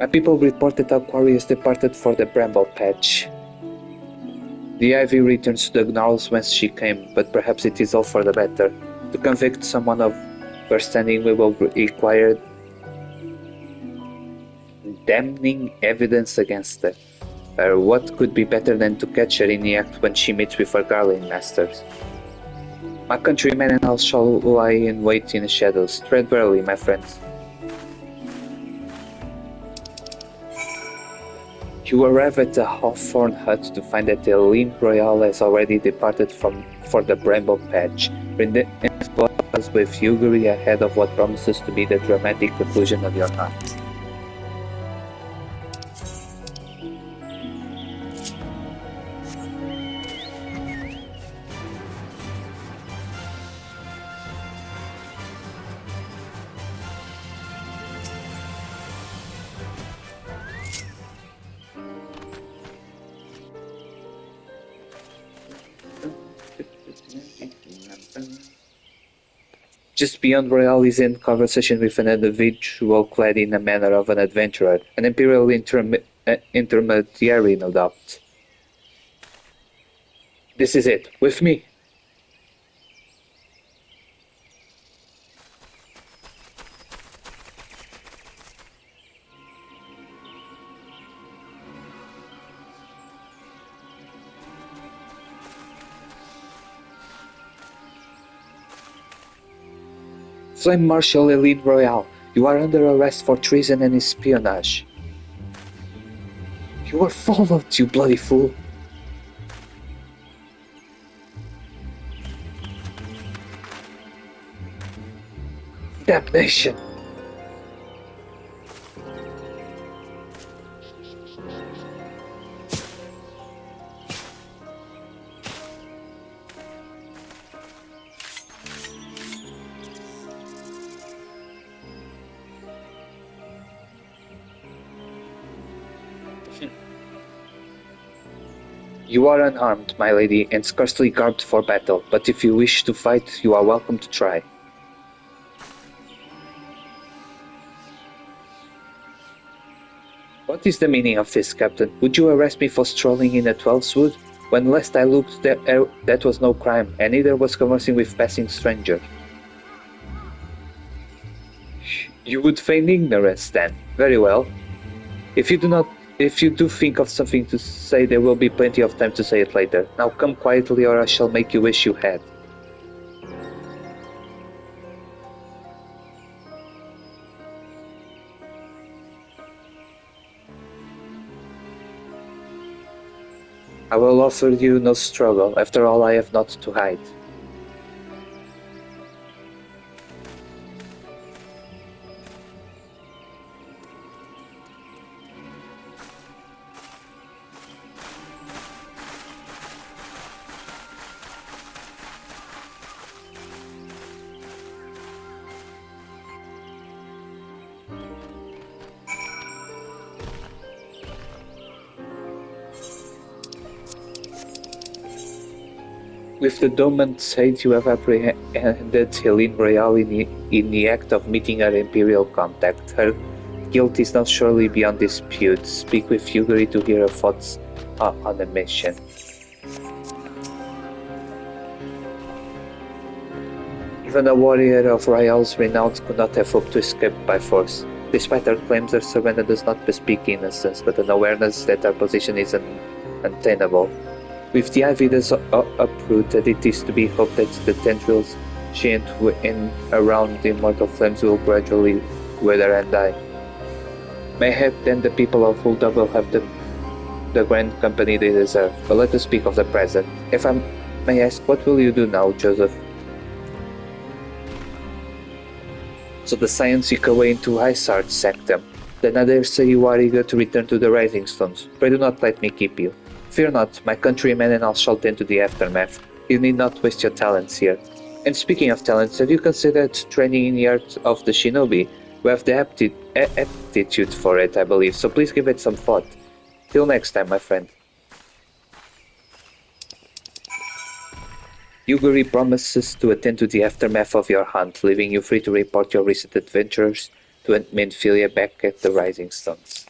My people reported Aquarius departed for the bramble patch. The ivy returns to the gnarls whence she came, but perhaps it is all for the better. To convict someone of her standing we will require damning evidence against her. What could be better than to catch her in the act when she meets with her garland masters? My countrymen and I shall lie in wait in the shadows. Tread warily, my friends. You arrive at the Hawthorn hut to find that the Line Royale has already departed for the Bramble Patch, was with Huggery ahead of what promises to be the dramatic conclusion of your hunt. Just beyond Royale is in conversation with an individual clad in the manner of an adventurer, an imperial intermediary, no doubt. This is it, with me. Flame Marshal Elite Royale, you are under arrest for treason and espionage. You were followed, you bloody fool. Damnation! You are unarmed, my lady, and scarcely garbed for battle, but if you wish to fight, you are welcome to try. What is the meaning of this, Captain? Would you arrest me for strolling in a 12's wood? When last I looked, that was no crime, and neither was conversing with passing strangers. You would feign ignorance, then. Very well. If you do think of something to say, there will be plenty of time to say it later. Now come quietly, or I shall make you wish you had. I will offer you no struggle. After all, I have naught to hide. With the dominant's aid, you have apprehended Helene Royale in the act of meeting her imperial contact. Her guilt is now surely beyond dispute. Speak with Huggery to hear her thoughts on the mission. Even a warrior of Royale's renown could not have hoped to escape by force. Despite her claims, her surrender does not bespeak innocence, but an awareness that her position is untenable. With the ivy thus uprooted, it is to be hoped that the tendrils giant in around the immortal flames will gradually wither and die. Mayhap then the people of Hulda will have the grand company they deserve, but let us speak of the present. If I may ask, what will you do now, Joseph? So the Scions seek away into Isard's sanctum. Then I dare say you are eager to return to the Rising Stones. Pray do not let me keep you. Fear not, my countrymen and I shall tend to the aftermath. You need not waste your talents here. And speaking of talents, have you considered training in the art of the shinobi? We have the aptitude for it, I believe, so please give it some thought. Till next time, my friend. Huggery promises to attend to the aftermath of your hunt, leaving you free to report your recent adventures to Aunt Minfilia back at the Rising Stones.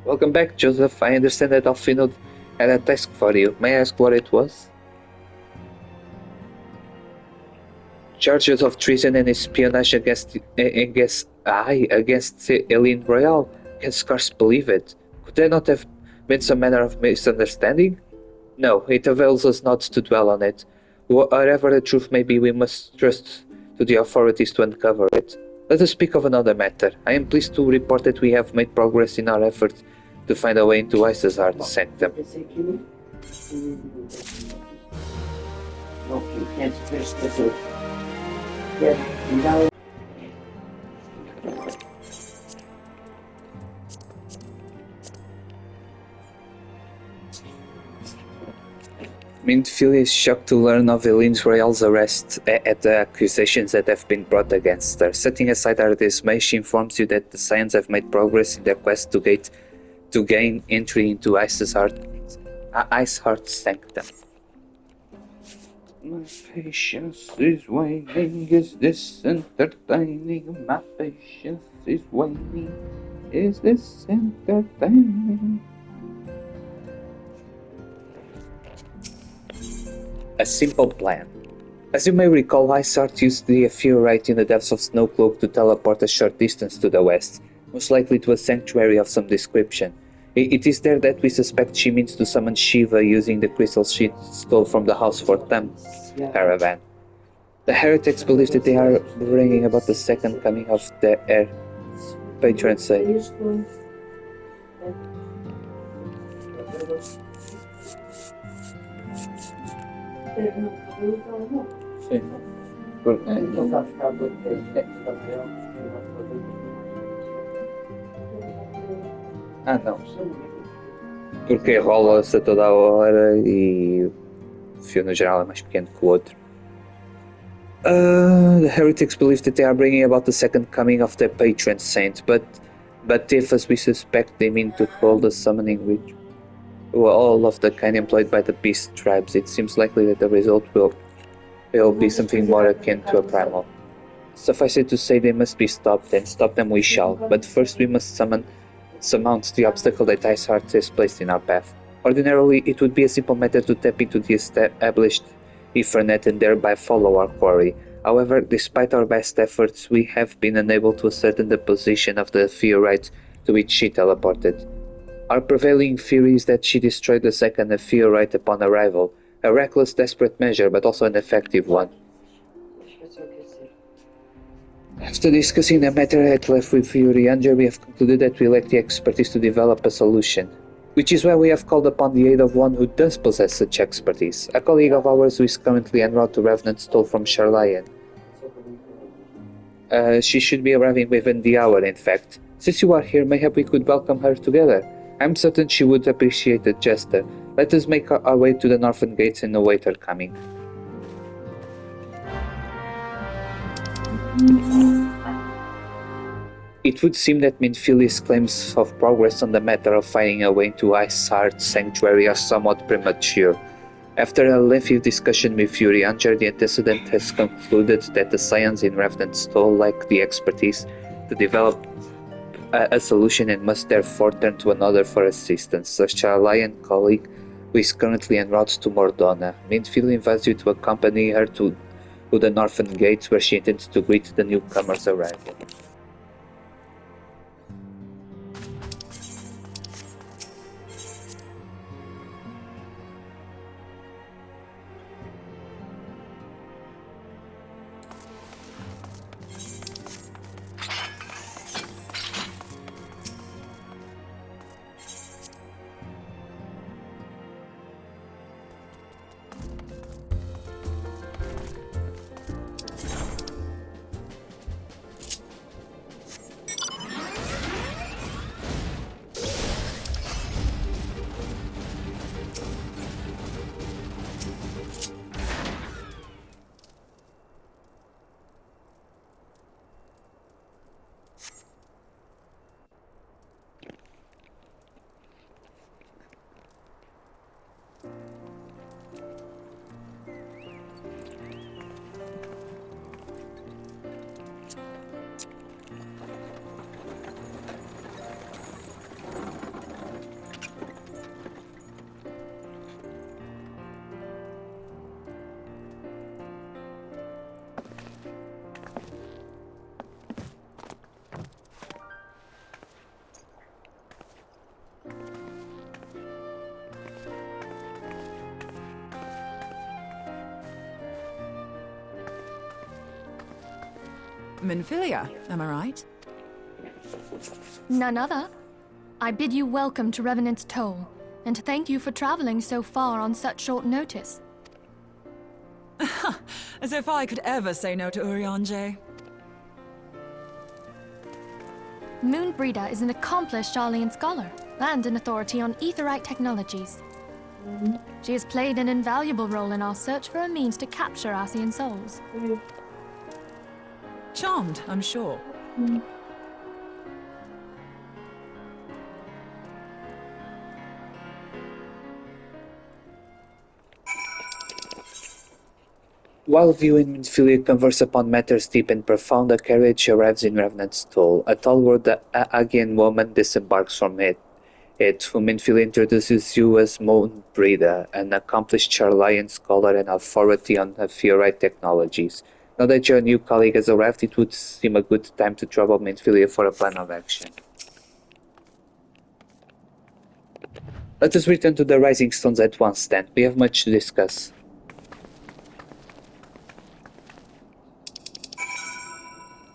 Welcome back, Joseph. I understand that Alfino had a task for you. May I ask what it was? Charges of treason and espionage against Eileen Royale. Can scarce believe it. Could there not have been some manner of misunderstanding? No, it avails us not to dwell on it. Whatever the truth may be, we must trust to the authorities to uncover it. Let us speak of another matter. I am pleased to report that we have made progress in our efforts to find a way into Ice's heart sanctum. Mintfield is shocked to learn of Eileen Royale's arrest at the accusations that have been brought against her. Setting aside her dismay, she informs you that the Scions have made progress in their quest to gain entry into Ice's heart sanctum. My patience is waning. Is this entertaining? My patience is waning. Is this entertaining? A simple plan. As you may recall, Isart used the Ephemerite in the depths of Snowcloak to teleport a short distance to the west, most likely to a sanctuary of some description. It is there that we suspect she means to summon Shiva using the crystal she stole from the House for Thumb caravan. The heretics believe that they are bringing about the second coming of their patron saint. Sim. Ah, não. Porque rola-se a toda a hora e o fio no geral é mais pequeno que o outro. The heretics believe that they are bringing about the second coming of their patron saint, but if, as we suspect, they mean to hold a summoning ritual, all of the kind employed by the beast tribes, it seems likely that the result will be something more akin to a primal. Suffice it to say, they must be stopped, and stop them we shall. But first we must surmount the obstacle that Iceheart has placed in our path. Ordinarily, it would be a simple matter to tap into the established Ethernet and thereby follow our quarry. However, despite our best efforts, we have been unable to ascertain the position of the Ephemerite to which she teleported. Our prevailing theory is that she destroyed the second Ephemerite upon arrival, a reckless, desperate measure, but also an effective one. After discussing the matter at length with Urianger, we have concluded that we lack the expertise to develop a solution, which is why we have called upon the aid of one who does possess such expertise, a colleague of ours who is currently en route to Revenant Stole from Charlayan. She should be arriving within the hour, in fact. Since you are here, mayhap we could welcome her together. I'm certain she would appreciate the gesture. Let us make our way to the northern gates and await her coming. It would seem that Minfili's claims of progress on the matter of finding a way to Iceheart Sanctuary are somewhat premature. After a lengthy discussion with Urianger, the antecedent has concluded that the Scions in Revenant Stole lack the expertise to develop a solution and must therefore turn to another for assistance. A Charlayan colleague who is currently en route to Mordona. Minfili invites you to accompany her to the northern gates where she intends to greet the newcomer's arrival. Minfilia, am I right? None other. I bid you welcome to Revenant's Toll, and thank you for traveling so far on such short notice. As if I could ever say no to Urianger. Moonbreeder is an accomplished Sharlayan scholar and an authority on aetherite technologies. She has played an invaluable role in our search for a means to capture Ascian souls. Charmed, I'm sure. While viewing Minfilia converse upon matters deep and profound, a carriage arrives in Revenant's Toll. A tall-word Aegean woman disembarks from it, whom Minfilia introduces you as Moonbreeder, an accomplished Sharlayan scholar and authority on Aetherite technologies. Now that your new colleague has arrived, it would seem a good time to trouble Minfilia for a plan of action. Let us return to the Rising Stones at once then. We have much to discuss.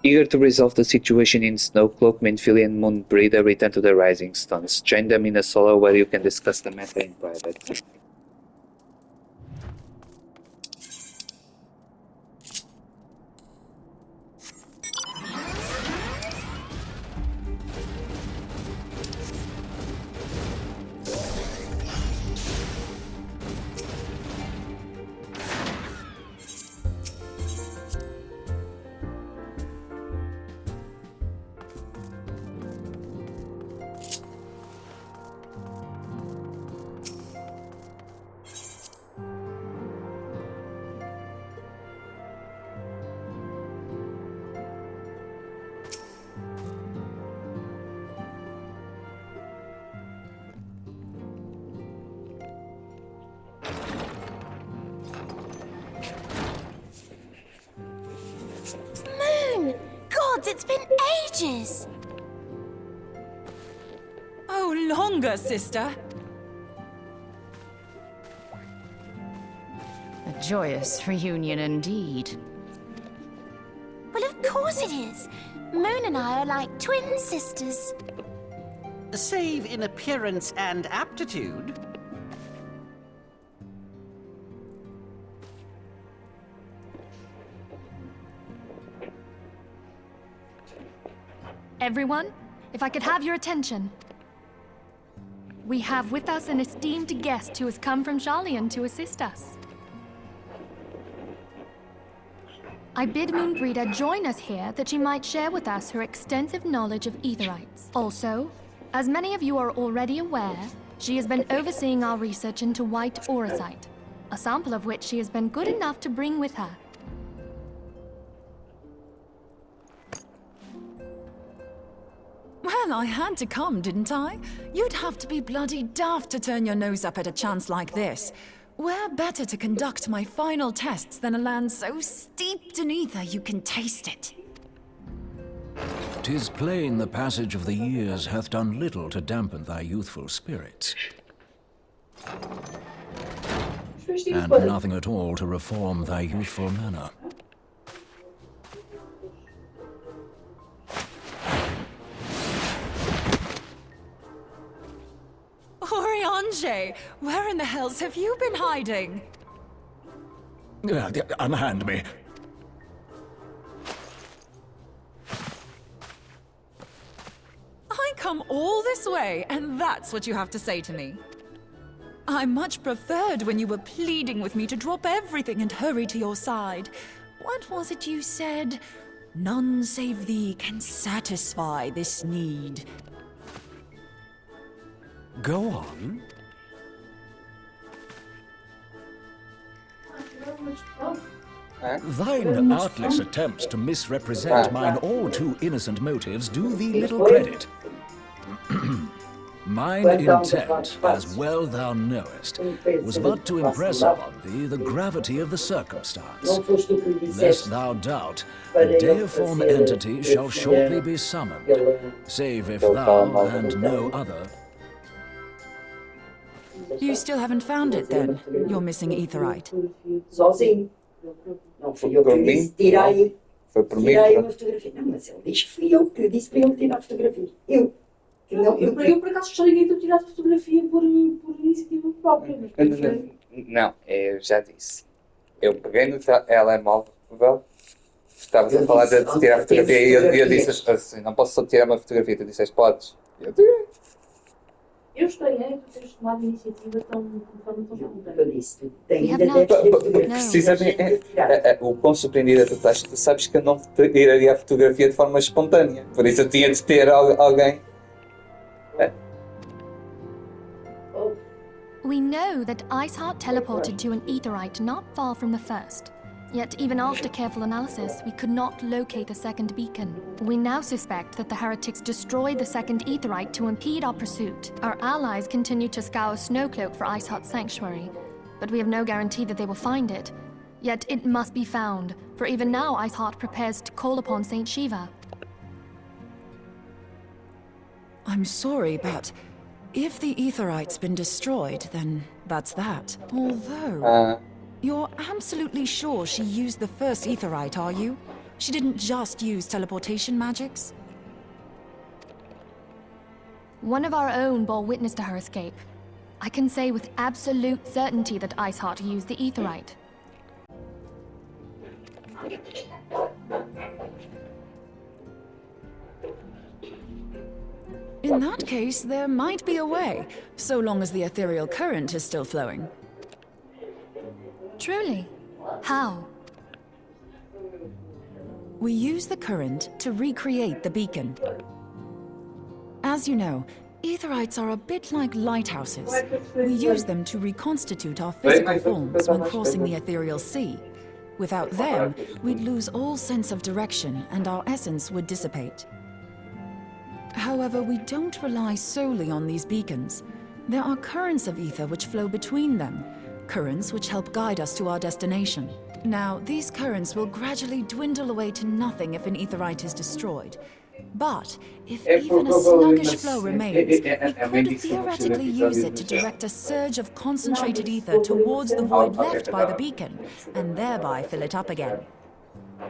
Eager to resolve the situation in Snowcloak, Minfilia and Moonbreeder return to the Rising Stones. Join them in a solo where you can discuss the matter in private. Moon! Gods, it's been ages! Oh, longer, sister. A joyous reunion indeed. Well, of course it is. Moon and I are like twin sisters. Save in appearance and aptitude. Everyone, if I could have your attention. We have with us an esteemed guest who has come from Sharlayan to assist us. I bid Moonbreeder join us here that she might share with us her extensive knowledge of aetherites. Also, as many of you are already aware, she has been overseeing our research into white auracite, a sample of which she has been good enough to bring with her. Well, I had to come, didn't I? You'd have to be bloody daft to turn your nose up at a chance like this. Where better to conduct my final tests than a land so steeped in ether you can taste it? 'Tis plain the passage of the years hath done little to dampen thy youthful spirits, and nothing at all to reform thy youthful manner. Urianger, where in the hells have you been hiding? Unhand me. I come all this way, and that's what you have to say to me. I much preferred when you were pleading with me to drop everything and hurry to your side. What was it you said? None save thee can satisfy this need. Go on. Thine artless attempts to misrepresent mine all too innocent motives do thee little credit. Mine intent, as well thou knowest, was but to impress upon thee the gravity of the circumstance. Lest thou doubt, a deiform entity shall shortly be summoned, save if thou and no other. You still haven't found it, then? Your missing aetherite. For me? Foi por mim. Tirei Pronto. uma fotografia. Não, mas ele diz que fui eu que disse para ele tirar a fotografia. Eu. Eu por acaso gostaria de tirar a fotografia por iniciativa própria. Não, eu já disse. Eu peguei no telemóvel, estavas a falar de tirar a fotografia e eu disse assim, não posso só tirar uma fotografia, tu disseste, podes. Eu tirei. Eu estranhei tu teres tomado iniciativa de forma tão espontânea. Eu disse, tem We have ainda not. deve Precisamente, o quão surpreendida tu estás, tu sabes que eu não tiraria a fotografia de forma espontânea, por isso eu tinha de ter alguém. We know that Iceheart teleported to an aetherite not far from the first. Yet even after careful analysis, we could not locate the second beacon. We now suspect that the heretics destroyed the second aetherite to impede our pursuit. Our allies continue to scour Snowcloak for Iceheart's sanctuary, but we have no guarantee that they will find it. Yet it must be found, for even now Iceheart prepares to call upon Saint Shiva. I'm sorry, but if the aetherite's been destroyed, then that's that. Although, you're absolutely sure she used the first aetherite, are you? She didn't just use teleportation magics? One of our own bore witness to her escape. I can say with absolute certainty that Iceheart used the aetherite. In that case, there might be a way, so long as the ethereal current is still flowing. Truly? How? We use the current to recreate the beacon. As you know, aetherites are a bit like lighthouses. We use them to reconstitute our physical forms when crossing the ethereal sea. Without them, we'd lose all sense of direction and our essence would dissipate. However, we don't rely solely on these beacons. There are currents of ether which flow between them, currents which help guide us to our destination. Now, these currents will gradually dwindle away to nothing if an aetherite is destroyed. But if even a sluggish flow remains, we could theoretically use it to direct a surge of concentrated ether towards the void left by the beacon, and thereby fill it up again.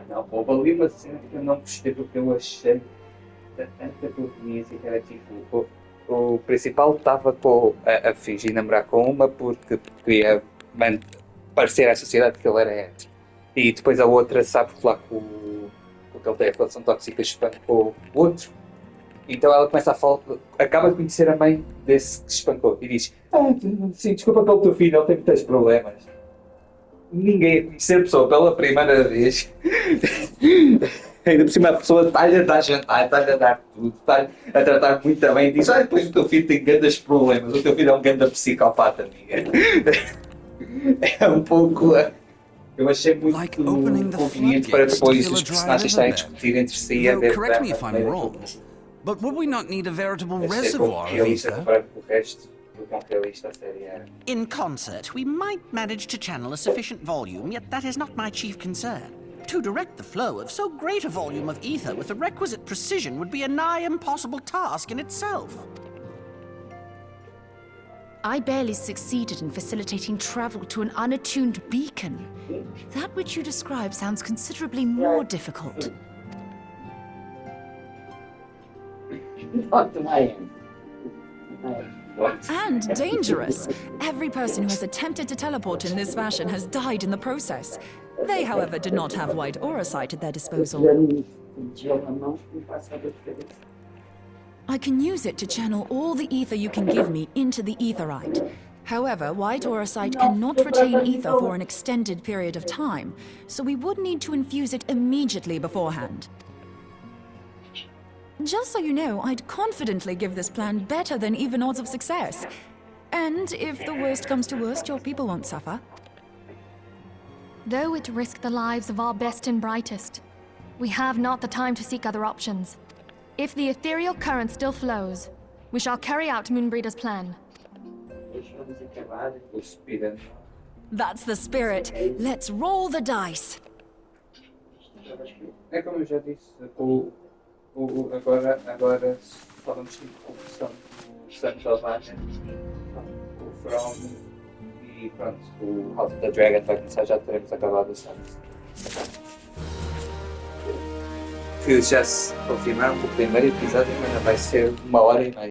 Não, houve ali uma cena que eu não gostei porque eu achei tanta conveniência que era tipo. O principal estava a fingir namorar com uma porque queria parecer à sociedade que ele era hétero. E depois a outra sabe falar com que ele tem a relação tóxica espancou o outro. Então ela começa a falar, acaba de conhecer a mãe desse que espancou e diz: sim, desculpa pelo teu filho, ele tem muitos problemas. Ninguém a conhecer a pessoa pela primeira vez. Ainda por cima a pessoa está-lhe a dar jantar, está-lhe a dar tudo, está-lhe a tratar muito bem e diz: depois o teu filho tem grandes problemas, o teu filho é um grande psicopata, amiga. É um pouco. Eu achei muito conveniente para depois os personagens estarem a discutir entre si a ver. Correct me if I'm wrong, but would we not need a veritable reservoir of ether? In concert, we might manage to channel a sufficient volume, yet that is not my chief concern. To direct the flow of so great a volume of ether with the requisite precision would be a nigh impossible task in itself. I barely succeeded in facilitating travel to an unattuned beacon. That which you describe sounds considerably more difficult. And dangerous. Every person who has attempted to teleport in this fashion has died in the process. They, however, did not have white aura sight at their disposal. I can use it to channel all the ether you can give me into the aetherite. However, white aura sight cannot retain ether for an extended period of time, so we would need to infuse it immediately beforehand. Just so you know, I'd confidently give this plan better than even odds of success. And if the worst comes to worst, your people won't suffer. Though it risked the lives of our best and brightest, we have not the time to seek other options. If the ethereal current still flows, we shall carry out Moonbreeder's plan. That's the spirit. Let's roll the dice. É como eu já disse, agora falamos de corrupção do Santo Selvagem, o From e pronto, o House of the Dragon vai começar, já teremos acabado o Santo. que já se confirmaram que o primeiro episódio ainda vai ser 1 hora e meia.